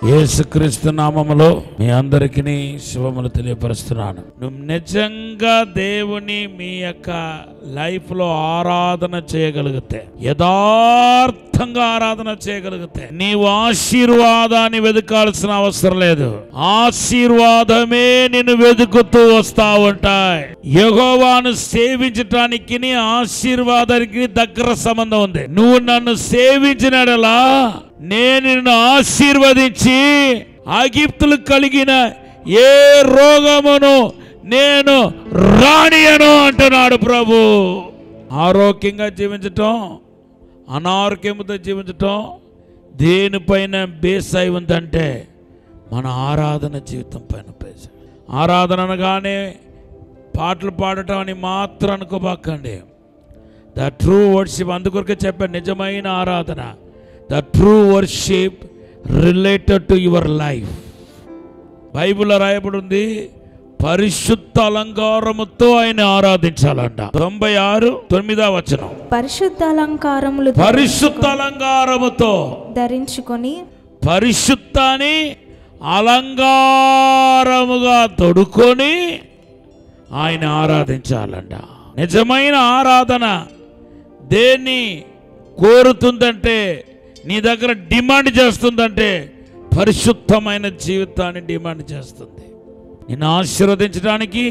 యేసుక్రీస్తు నామములో మీ అందరికీ శుభములు తెలియపరుస్తున్నాను. నువ్వు నిజంగా దేవుని మీ యొక్క లైఫ్ లో ఆరాధన చేయగలిగితే, యథార్థంగా ఆరాధన చేయగలిగితే, నీవు ఆశీర్వాదాన్ని వెతకాల్సిన అవసరం లేదు. ఆశీర్వాదమే నిన్ను వెతుకుతూ వస్తా ఉంటాయి. యెహోవాను సేవించటానికి ఆశీర్వాదానికి దగ్గర సంబంధం ఉంది. నువ్వు నన్ను సేవించినడలా నేను నిన్ను ఆశీర్వదించి ఐగుప్తులు కలిగిన ఏ రోగమును నేను రానియను అంటున్నాడు ప్రభు. ఆరోగ్యంగా జీవించటం, అనారోగ్యంతో జీవించటం దేనిపైన బేస్ అయి ఉందంటే మన ఆరాధన జీవితం పైన బేస్. ఆరాధన అనగానే పాటలు పాడటం అని మాత్రం అనుకోబాకండి. ద ట్రూ వర్షిప్, అందుకొరకే చెప్పాను, నిజమైన ఆరాధన, the true worship related to your life. బైబిల్లో రాయబడి ఉంది, పరిశుద్ధ అలంకారముతో ఆయన ఆరాధించాలంట. 96:9 వచనం. పరిశుద్ధ అలంకారముతో ధరించుకొని, పరిశుద్ధాన్ని అలంకారముగా తొడుకొని ఆయన ఆరాధించాలంట. నిజమైన ఆరాధన దేన్ని కోరుతుందంటే, నీ దగ్గర డిమాండ్ చేస్తుందంటే పరిశుద్ధమైన జీవితాన్ని డిమాండ్ చేస్తుంది. నిన్ను ఆశీర్వదించడానికి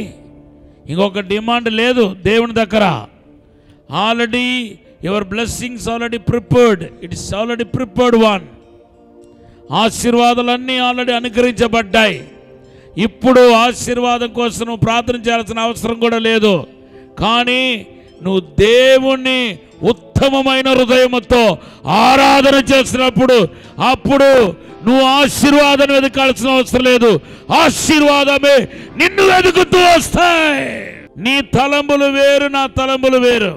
ఇంకొక డిమాండ్ లేదు దేవుని దగ్గర. Already your blessings already prepared, it is already prepared one. ఆశీర్వాదాలన్నీ ఆల్రెడీ అనుగ్రహించబడ్డాయి. ఇప్పుడు ఆశీర్వాదం కోసం నువ్వు ప్రార్థన చేయాల్సిన అవసరం కూడా లేదు. కానీ నువ్వు దేవుణ్ణి ఉత్తమమైన హృదయంతో ఆరాధన చేసినప్పుడు అప్పుడు నువ్వు ఆశీర్వాదాన్ని వెతకాల్సిన అవసరం లేదు. ఆశీర్వాదమే నిన్ను వెతుకుతూ వస్తాయి. నీ తలంబులు వేరు, నా తలంబులు వేరు.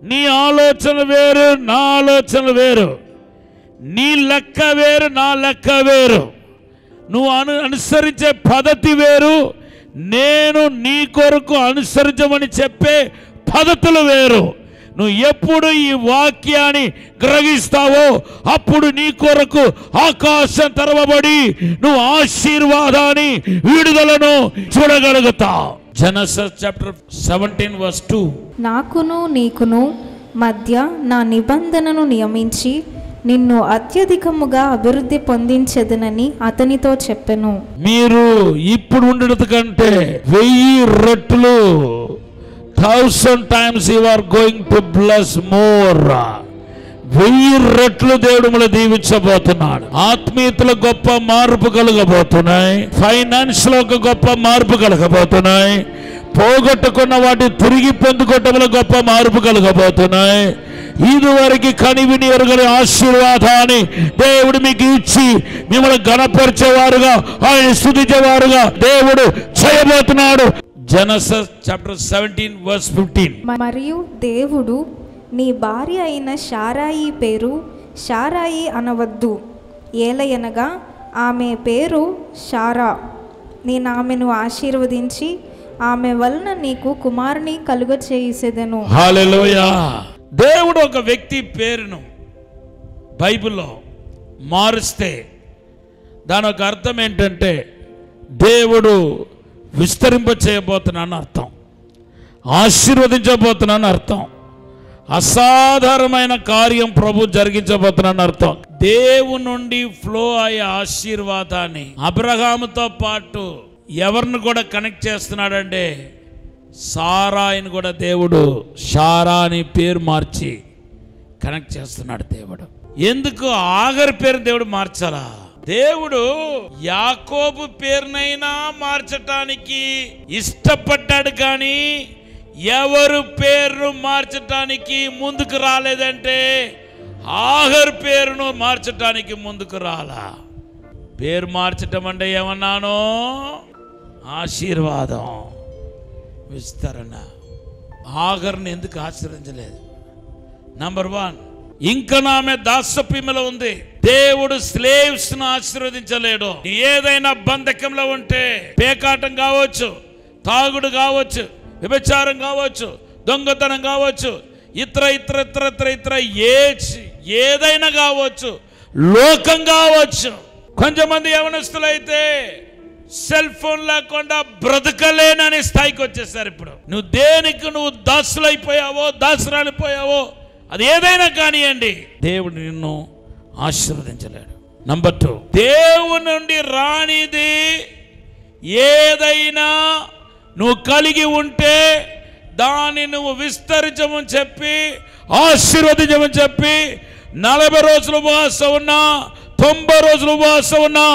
నీ ఆలోచన వేరు, నా ఆలోచన వేరు. నీ లెక్క వేరు, నా లెక్క వేరు. నువ్వు అనుసరించే పద్ధతి వేరు, నేను నీ కొరకు అనుసరించమని చెప్పే పద్ధతులు వేరు. నువ్వు ఎప్పుడు ఈ వాక్యాన్ని గ్రహిస్తావో అప్పుడు నీ కొరకు ఆకాశం తెరవబడి నువ్వు ఆశీర్వాదాన్ని, విడుదలను చూడగలుగుతావు. Genesis chapter 17:2. నాకును నీకును మధ్య నా నిబంధనను నియమించి నిన్ను అత్యధికముగా అభివృద్ధి పొందించెదనని అతనితో చెప్పెను. మీరు ఇప్పుడు ఉండేది కంటే 1000 రెట్లు, 1000 times you are going to bless more. 1000 రెట్లు దేవుడు మిమ్మల్ని దీవించబోతున్నాడు. ఆత్మీయతలో గొప్ప మార్పు కలగబోతున్నాయి. ఫైనాన్స్ లో ఒక గొప్ప మార్పు కలగబోతున్నాయి. పోగొట్టుకున్న వాటి తిరిగి పొందుకోవటంలో గొప్ప మార్పు కలగబోతున్నాయి. ఇదివరకు కనివిని ఎరుగని ఆశీర్వాదాన్ని దేవుడు మీకు ఇచ్చి మిమ్మల్ని ఘనపరిచేవారుగా, ఆయన స్తుతించేవారుగా దేవుడు చేయబోతున్నాడు. Genesis chapter 17:15. మరియు దేవుడు నీ భార్య అయిన శారాయి పేరు శారాయి అనవద్దు, ఏలయనగా ఆమె పేరు శారా. నేను ఆమెను ఆశీర్వదించి ఆమె వలన నీకు కుమారుని కలుగచేయుచెదను. హల్లెలూయా. దేవుడు ఒక వ్యక్తి పేరును బైబిల్లో మారుస్తే దాని ఒక అర్థం ఏంటంటే దేవుడు విస్తరింప చేయబోతున్నాను అర్థం, ఆశీర్వదించబోతున్నాను అర్థం, అసాధారణమైన కార్యం ప్రభు జరిగించబోతున్నాను అర్థం. దేవుని నుండి ఫ్లో అయ్యే ఆశీర్వాదాన్ని అబ్రహాముతో పాటు ఎవరిని కూడా కనెక్ట్ చేస్తున్నాడంటే సారాయిని కూడా దేవుడు శారా అని పేరు మార్చి కనెక్ట్ చేస్తున్నాడు దేవుడు. ఎందుకు ఆగర్ పేరు దేవుడు మార్చాలా? దేవుడు యాకోబు పేరునైనా మార్చటానికి ఇష్టపడ్డాడు, కానీ ఎవరు పేరును మార్చటానికి ముందుకు రాలేదంటే ఆగర్ పేరును మార్చటానికి ముందుకు రాలా. పేరు మార్చటం అంటే ఏమన్నాను? ఆశీర్వాదం, విస్తరణ. ఆగర్ని ఎందుకు ఆశీర్వదించలేదు? నంబర్ 1, ఇంకా ఆమె దాసప్యములో ఉంది. దేవుడు స్లేవ్స్ ను ఆశీర్వదించలేడు. ఏదైనా బంధకంలో ఉంటే, పేకాటం కావచ్చు, తాగుడు కావచ్చు, వ్యభిచారం కావచ్చు, దొంగతనం కావచ్చు, ఇతర ఏదైనా కావచ్చు, లోకం కావచ్చు, కొంతమంది యవనస్తులైతే సెల్ ఫోన్ లేకుండా బ్రతకలేననే స్థాయికి వచ్చేసారు. ఇప్పుడు నువ్వు దేనికి నువ్వు దాసులైపోయావో, దాసురాలిపోయావో, అది ఏదైనా కానివ్వండి, దేవుడు నిన్ను ఆశీర్వదించలేడు. నంబర్ 2, దేవుని నుండి రానిది ఏదైనా నువ్వు కలిగి ఉంటే దాన్ని నువ్వు విస్తరించమని చెప్పి, ఆశీర్వదించమని చెప్పి 40 రోజులు ఉపవాసం ఉన్నా, 90 రోజులు ఉపవాసం ఉన్నా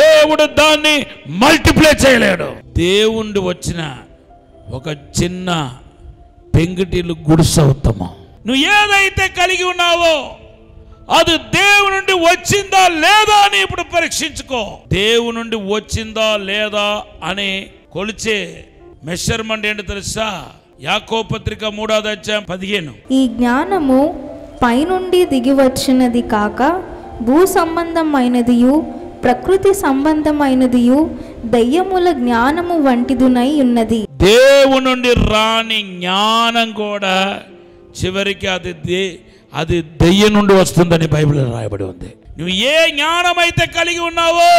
దేవుడు దాన్ని మల్టిప్లై చేయలేడు. దేవుండి వచ్చిన ఒక చిన్న పెంకుటిల్లు గుడిసె ఉత్తమం. నువ్వు ఏదైతే కలిగి ఉన్నావో అది దేవుని నుండి వచ్చిందా లేదా అని ఇప్పుడు పరీక్షించుకో. దేవుని నుండి వచ్చిందా లేదా అని కొలిచే మెషర్మెంట్ ఏంటో తెలుసా? యాకోబు పత్రిక 3వ అధ్యాయం 15. ఈ జ్ఞానము పైనుండి దిగి వచ్చినది కాక భూ సంబంధమైనదియు ప్రకృతి సంబంధమైనదియు దయ్యముల జ్ఞానము వంటిదునై ఉన్నది. దేవుని నుండి రాని జ్ఞానం కూడా చివరికి అది దెయ్యం నుండి వస్తుందని బైబిల్లో రాయబడి ఉంది. నువ్వు ఏ జ్ఞానమైతే కలిగి ఉన్నావో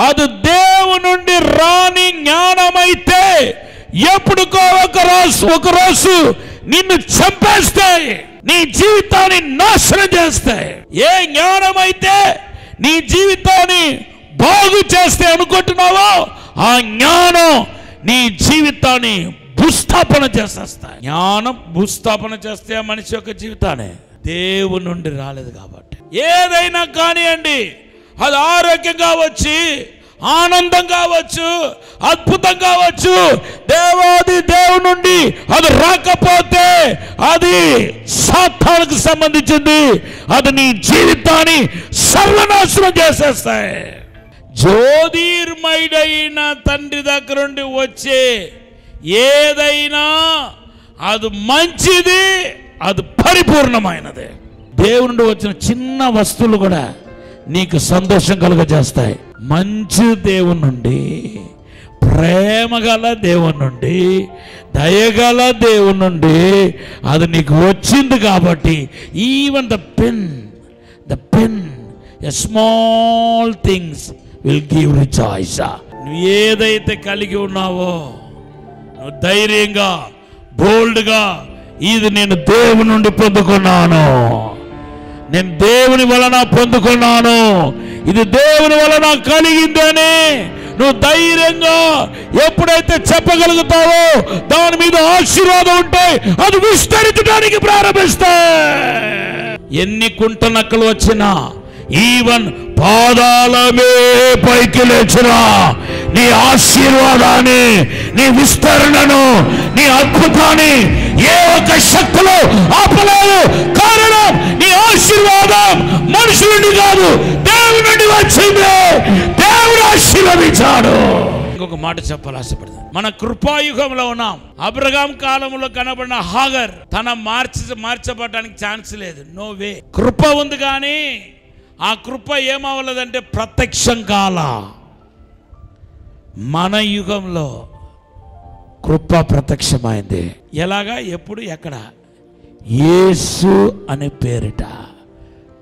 అది దేవుని నుండి రాని జ్ఞానమైతే ఎప్పుడుకో ఒక రోజు నిన్ను చంపేస్తాయి, నీ జీవితాన్ని నాశనం చేస్తాయి. ఏ జ్ఞానమైతే నీ జీవితాన్ని బాగు చేస్తే అనుకుంటున్నావో ఆ జ్ఞానం నీ జీవితాన్ని భూస్థాపన చేసేస్తాయి. జ్ఞానం భూస్థాపన చేస్తే ఆ మనిషి యొక్క జీవితాన్ని దేవుని నుండి రాలేదు కాబట్టి ఏదైనా కానివ్వండి, అది ఆరోగ్యం కావచ్చు, ఆనందం కావచ్చు, అద్భుతం కావచ్చు, దేవాది దేవుని నుండి అది రాకపోతే అది సాతానుకు సంబంధించింది. అది నీ జీవితాన్ని సర్వనాశనం చేసేస్తాయి. జ్యోతిర్మయుడైన తండ్రి దగ్గర నుండి వచ్చే ఏదైనా అది మంచిది, అది పరిపూర్ణమైనది. దేవుని నుండి వచ్చిన చిన్న వస్తువులు కూడా నీకు సంతోషం కలుగజేస్తాయి. మంచి దేవుని నుండి, ప్రేమగల దేవుని నుండి, దయగల దేవుని నుండి అది నీకు వచ్చింది కాబట్టి even the pen a small things will give rejoice. నువ్వు ఏదైతే కలిగి ఉన్నావో నువ్వు ధైర్యంగా, బోల్డ్గా, ఇది నేను దేవుని నుండి పొందుకున్నాను, నేను దేవుని వలన పొందుకున్నాను, ఇది దేవుని వలన కలిగిందని నువ్వు ధైర్యంగా ఎప్పుడైతే చెప్పగలుగుతావో దాని మీద ఆశీర్వాదం ఉంటే అది విస్తరించడానికి ప్రారంభిస్తాయి. ఎన్ని కుంటనక్కలు వచ్చినా, ఈవెన్ పాదాలమే పైకి లేచిన నీ ఆశీర్వాదాన్ని, నీ విస్తరణను, నీ అద్భుతాన్ని ఏ ఒక్క శక్తులు ఆపలేదు. కారణం నీ ఆశీర్వాదం మనుషుల నుండి కాదు, దేవుని నుండి వచ్చింది. దేవుడు ఆశీర్వదించాడు. ఇంకొక మాట చెప్పాలి ఆశపడతాను. మన కృపాయుగంలో ఉన్నాం. అబ్రహాం కాలంలో కనబడిన హాగర్ తన మార్చబడడానికి ఛాన్స్ లేదు. No way. కృప ఉంది కానీ ఆ కృప ఏమవ్వలేదంటే ప్రత్యక్షం కాల. మన యుగంలో కృప ప్రత్యక్షమైంది. ఎలాగా, ఎప్పుడు, ఎక్కడ? యేసు అనే పేరిట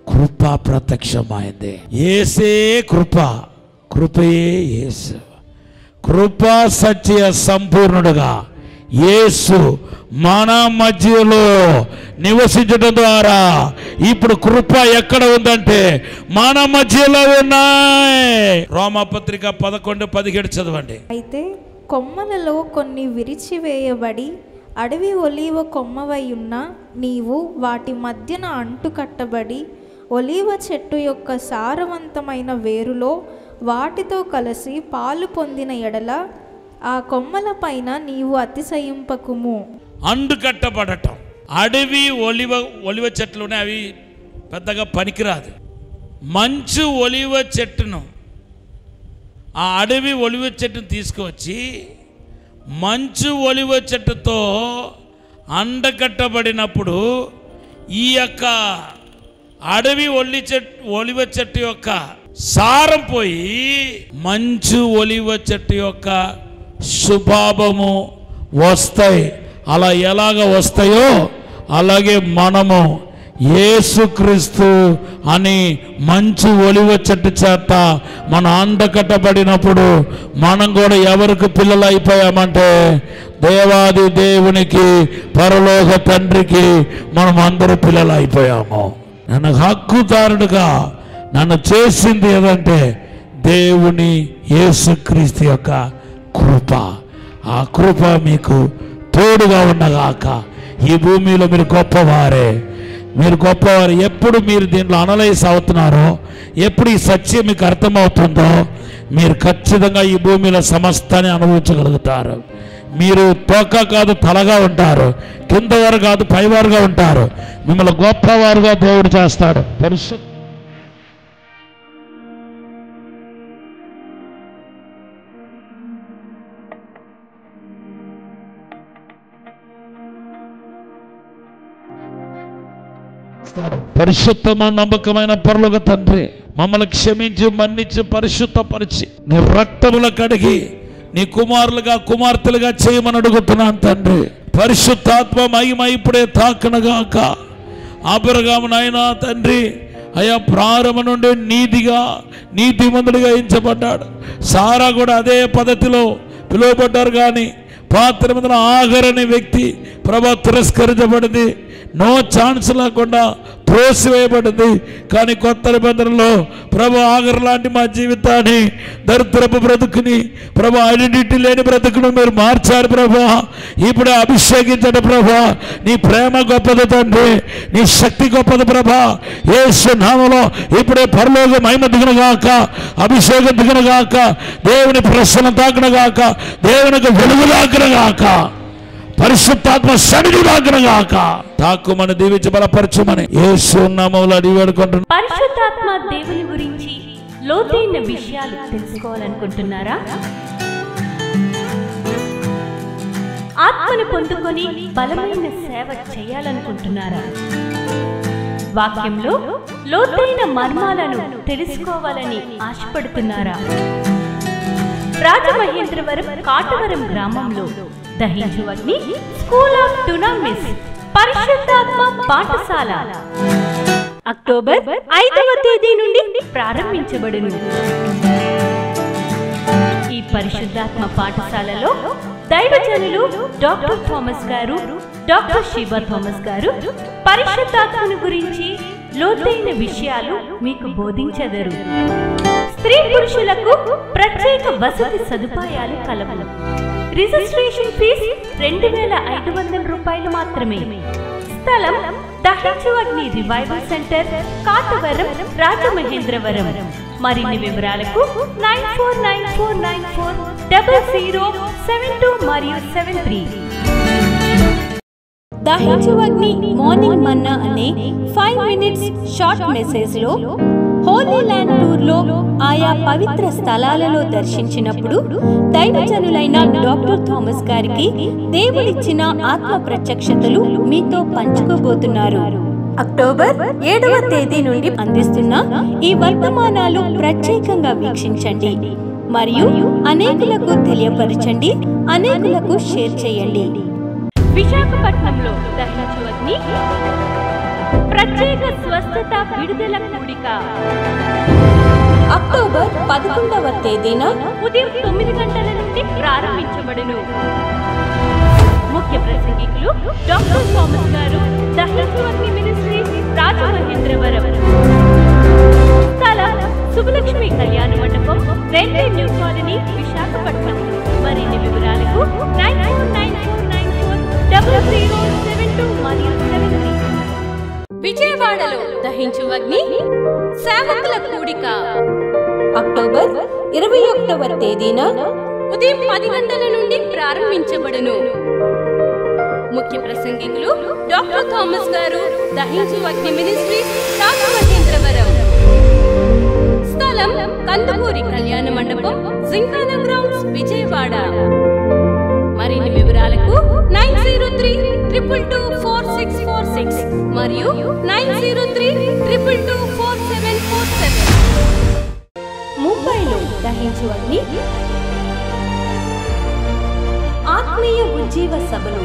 కృప ప్రత్యక్షమైంది. యేసే కృప, కృపయే యేసు. కృప సత్య సంపూర్ణుడుగా యేసు మన మధ్యలో నివసించడం ద్వారా ఇప్పుడు కృప ఎక్కడ ఉందంటే మన మధ్యలో ఉన్నాయి. రోమాపత్రిక 11:17 చదవండి. అయితే కొమ్మలలో కొన్ని విరిచివేయబడి అడవి ఒలీవ కొమ్మవై ఉన్న నీవు వాటి మధ్యన అంటుకట్టబడి ఒలీవ చెట్టు యొక్క సారవంతమైన వేరులో వాటితో కలిసి పాలు పొందిన ఎడల ఆ కొమ్మల పైన నీవు అతిశయింపకుము. అంటుకట్టబడటం. అడవి ఒలివ చెట్లునే, అవి పెద్దగా పనికిరాదు. మంచు ఒలివ చెట్టును, ఆ అడవి ఒలివ చెట్టును తీసుకువచ్చి మంచు ఒలివ చెట్టుతో అండకట్టబడినప్పుడు ఈ యొక్క అడవి ఒలివ చెట్టు యొక్క సారం పోయి మంచు ఒలివ చెట్టు యొక్క శుభాభము వస్తాయి. అలా ఎలాగ వస్తాయో అలాగే మనము యేసుక్రీస్తు అని మంచి ఒలివ చెట్టు చేత మన అంటకట్టబడినప్పుడు మనం కూడా ఎవరికి పిల్లలు అయిపోయామంటే దేవాది దేవునికి, పరలోక తండ్రికి మనం అందరూ పిల్లలు అయిపోయాము. నన్ను హక్కుదారుడుగా నన్ను చేసింది ఏదంటే దేవుని యేసుక్రీస్తు యొక్క కృప. ఆ కృప మీకు తోడుగా ఉండగాక. ఈ భూమిలో మీరు గొప్పవారే, మీరు గొప్పవారు. ఎప్పుడు మీరు దీంట్లో అనలైజ్ అవుతున్నారో, ఎప్పుడు ఈ సత్యం మీకు అర్థమవుతుందో, మీరు ఖచ్చితంగా ఈ భూమిలో సమస్తాన్ని అనుభవించగలుగుతారు. మీరు తోక కాదు తలగా ఉంటారు, కింద వారు కాదు పైవారుగా ఉంటారు. మిమ్మల్ని గొప్పవారుగా దేవుడు చేస్తాడు. పరిశుద్ధ పరిశుద్ధమైన నమ్మకమైన పరలోక తండ్రి, మమ్మల్ని క్షమించి మన్నించి పరిశుద్ధపరిచి నీ రక్తముల కడిగి నీ కుమారులుగా కుమార్తెలుగా చేయమని అడుగుతున్నాను తండ్రి. పరిశుద్ధాత్మ మహిమ ఇప్పుడే తాకనగాక. అబ్రహాము నాయనా తండ్రి అయా ప్రారంభం నుండి నీతిమంతుడిగా ఎంచబడ్డాడు. సారా కూడా అదే పద్ధతిలో పిలువబడ్డారు. కానీ పాత్ర మీద ఆఖరని వ్యక్తి ప్రభా తిరస్కరించబడింది. నో ఛాన్స్ లేకుండా త్రోసివేయబడింది. కానీ కొత్త నిబంధనలో ప్రభు ఆఖరు లాంటి మా జీవితాన్ని, దరిద్రపు బ్రతుకుని, ప్రభు ఐడెంటిటీ లేని బ్రతుకును మీరు మార్చారు ప్రభా. ఇప్పుడే అభిషేకించండి ప్రభా. నీ ప్రేమ గొప్పది తండ్రి, నీ శక్తి గొప్పది ప్రభా. యేసు నామములో ఇప్పుడే పరలోక మహిమ దిగునగాక, అభిషేకం దిగునగాక, దేవుని ప్రసన్న తాకునగాక, దేవునికి వెలుగు తాకునగాక, పరిశుద్ధాత్మ సన్నిధి తాకునగాక. తాకుమని దీవించి బలపరచుమని యేసు నామములో అడిగి వేడుకుంటున్నాను. పరిశుద్ధాత్మ దేవుని గురించి లోతైన విషయాలు తెలుసుకోవాలనుకుంటున్నారా? ఆత్మను పొందుకొని బలమైన సేవ చేయాలనుకుంటున్నారా? వాక్యంలో లోతైన మర్మాలను తెలుసుకోవాలని ఆశపడుతున్నారా? రాజమహేంద్రవరం కాటవరం గ్రామంలో దహించు అగ్ని స్కూల్ ఆఫ్ డునామిస్ పరిశుద్ధాత్మ పాఠశాల అక్టోబర్ 5వ తేదీ నుండి ప్రారంభించబడును. ఈ పరిశుద్ధాత్మ పాఠశాలలో దైవజనులు డాక్టర్ థామస్ గారు, డాక్టర్ షీబా థామస్ గారు పరిశుద్ధాత్మను గురించి లోతైన విషయాలు మీకు బోధించెదరు. స్త్రీ పురుషులకు ప్రత్యేక వసతి సదుపాయాలు కలవు. రిజిస్ట్రేషన్ ఫీజు 2500 రూపాయలు మాత్రమే. స్థలం దహించు అగ్ని రివైవల్ సెంటర్, కాటవరం, రాజమహేంద్రవరం. మరిన్ని వివరాలకు 9494940072 మరియు 73. దహించు అగ్ని మార్నింగ్ మన్నా అనే 5 మినిట్స్ షార్ట్ మెసేజ్ లో హోలీ ల్యాండ్ టూర్ లో ఆయా పవిత్ర స్థలాలలో దర్శించినప్పుడు దైవజనులైన డాక్టర్ థామస్ గారికి దేవుడిచ్చిన ఆత్మ ప్రత్యక్షతలు మీతో పంచుకోబోతున్నారు. అక్టోబర్ 7వ తేదీ నుండి అందిస్తున్న ఈ వర్తమానాలు ప్రత్యేకంగా వీక్షించండి మరియు అనేకులకు తెలియపరచండి, అనేకులకు షేర్ చేయండి. విశాఖపట్నంలో దహించు అగ్ని ప్రత్యేక స్వస్థత విడుదల కూడిక అక్టోబర్ 11వ తేదీన ఉదయం 9 గంటల నుండి ప్రారంభించబడును. ముఖ్య ప్రసంగికులు డాక్టర్ థామస్ గారు, దహించు అగ్ని మినిస్ట్రీస్, రాజమహేంద్రవరం. స్థలం శుభలక్ష్మి కళ్యాణ మండపం, రైల్వే న్యూ కాలనీ, విశాఖపట్నం. మరిన్ని వివరాలకు 9494940072 మరియు 73. విజయవాడలో దహించు అగ్ని సేవకుల కూడిక అక్టోబర్ 21వ తేదీన ఉదయం 10 గంటల నుండి ప్రారంభించబడును. ముఖ్య ప్రసంగికులు డాక్టర్ థామస్ గారు, దహించు అగ్ని మినిస్ట్రీస్, రాజమహేంద్రవరం. స్థలం కందుకూరి కళ్యాణ మండపం, జింకానా గ్రౌండ్స్, విజయవాడ. మరిన్ని వివరాలకు 9032224646 మరియు 9032224747. ముంబైలో దహించు అగ్ని ఆత్మీయ ఉజ్జీవ సభలు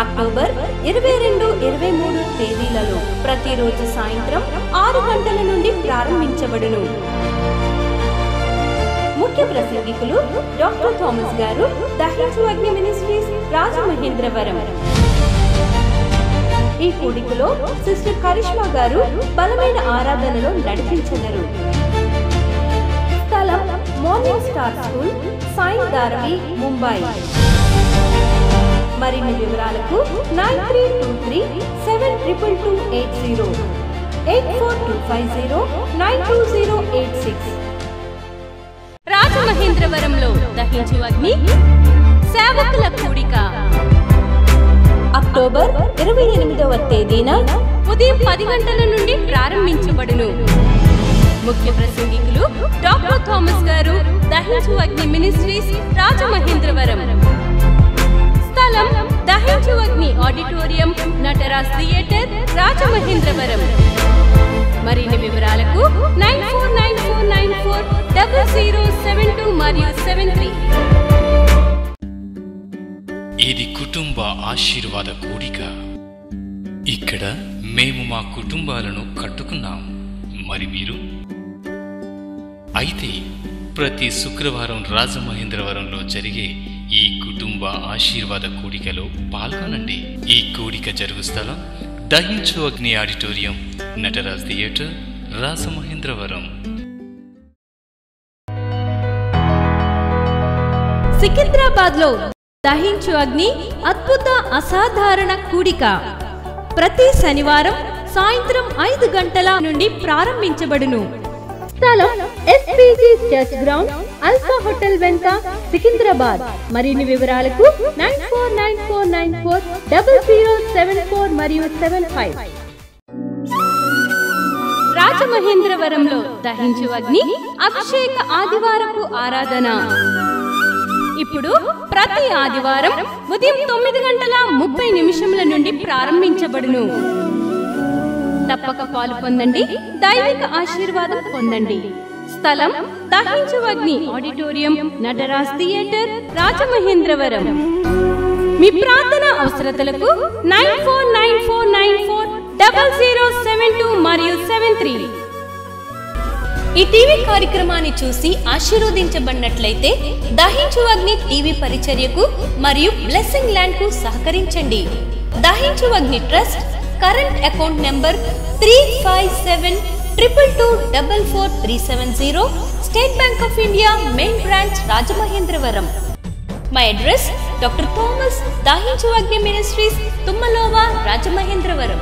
అక్టోబర్ 22, 23 తేదీలలో ప్రతిరోజు సాయంత్రం 6 గంటల నుండి ప్రారంభించబడును. ముఖ్య ప్రసంగికులు డాక్టర్ థామస్ గారు, దహించు అగ్ని మినిస్ట్రీస్, రాజమహేంద్రవరం. ఈ కూడికలో సిస్టర్ కరిష్మా గారు బలమైన ఆరాధనలో నడిపించెదరు. స్థలం morning star school, Sai Dharavi, Mumbai. మరిన్ని వివరాలకు 9323722280, 8425092086. రాజమహేంద్రవరంలో దహించు అగ్ని సేవకుల కూడిక అక్టోబర్ 28వ తేదీన ఉదయం 10 గంటల నుండి ప్రారంభించబడును. ముఖ్య ప్రసంగికులు డాక్టర్ థామస్ గారు, దహించు అగ్ని మినిస్ట్రీస్, రాజమహేంద్రవరం. స్థలం దహించు అగ్ని ఆడిటోరియం, నటరాజ్ థియేటర్, రాజమహేంద్రవరం. మరిన్ని వివరాలకు 9494940072 మరియు 73. ఇది కుటుంబ ఆశీర్వాద కూడిక. ఇక్కడ మేము మా కుటుంబాలను కట్టుకున్నాం. మరి మీరు? అయితే ప్రతి శుక్రవారం రాజమహేంద్రవరంలో జరిగే ఈ కుటుంబ ఆశీర్వాద కూడికలో పాల్గొనండి. ఈ కూడిక జరుగు స్థలం దహించు అగ్ని ఆడిటోరియం, నటరాజ్ థియేటర్, రాజమహేంద్రవరం. సికింద్రాబాద్ లో దహించు అగ్ని అద్భుత అసాధారణ కూడిక ప్రతి శనివారం సాయంత్రం 5 గంటల నుండి ప్రారంభించబడును. స్థలం SPG church ground, alpha hotel వెనుక, సికింద్రాబాద్. మరిన్ని వివరాలకు 9494940074 మరియు 75. రాజమహేంద్రవరంలో దహించు అగ్ని అభిషేక ఆదివారపు ఆరాధన ఇప్పుడు ప్రతి ఆదివారం ఉదయం 9:30 నుండి ప్రారంభించబడును. తప్పక పాలు పొందండి, దైవిక ఆశీర్వాదం పొందండి. స్థలం దహించు అగ్ని ఆడిటోరియం, నటరాజ్ థియేటర్, రాజమహేంద్రవరం. మీ ప్రార్థన అవసరతలకు 9494940072 మరియు 73. ఈ టీవీ కార్యక్రమాన్ని చూసి ఆశీర్వదించబడినట్లయితే దహించు అగ్ని టీవీ పరిచర్యకు మరియు బ్లెస్సింగ్ ల్యాండ్ కు సహకరించండి. దహించు అగ్ని trust current account number 357222444370, State Bank of India, main branch, Rajamahendravaram. My address doctor Thomas, దహించు అగ్ని మినిస్ట్రీస్, తుమ్మలోవా, రాజమహేంద్రవరం.